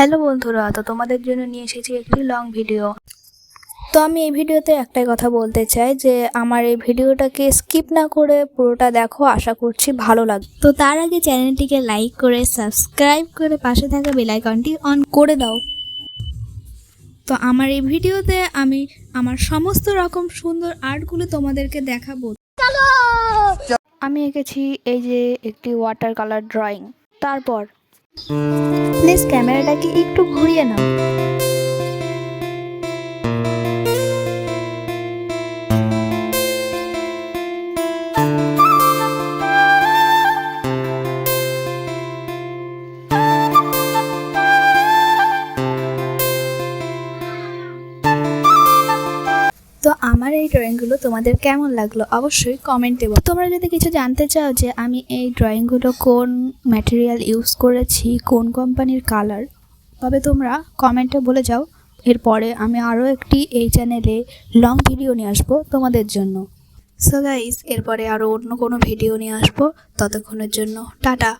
Hello বন্ধুরা, তো তোমাদের জন্য নিয়ে এসেছি একটি লং ভিডিও। তো আমি এই ভিডিওতে একটাই কথা বলতে চাই যে আমার এই ভিডিওটাকে স্কিপ না করে পুরোটা দেখো, আশা করছি ভালো লাগবে। তো তার আগে চ্যানেলটিকে লাইক করে সাবস্ক্রাইব করে পাশে থাকা বেল আইকনটি অন করে দাও। তো আমার এই ভিডিওতে আমি আমার সমস্ত রকম সুন্দর আর্টগুলো তোমাদেরকে দেখাবো। আমি এঁকেছি এই যে একটি ওয়াটার কালার ড্রয়িং। তারপর প্লিজ ক্যামেরাটাকে একটু ঘুরিয়ে নাও। তো আমার এই ড্রয়িংগুলো তোমাদের কেমন লাগলো অবশ্যই কমেন্টে বলো। তোমরা যদি কিছু জানতে চাও যে আমি এই ড্রয়িংগুলো কোন ম্যাটেরিয়াল ইউজ করেছি, কোন কোম্পানির কালার, তবে তোমরা কমেন্টে বলে যাও। এরপরে আমি আরও একটি এই চ্যানেলে লং ভিডিও নিয়ে আসবো তোমাদের জন্য। সো গাইস, এরপরে আরও অন্য কোনো ভিডিও নিয়ে আসবো। ততক্ষণের জন্য টাটা।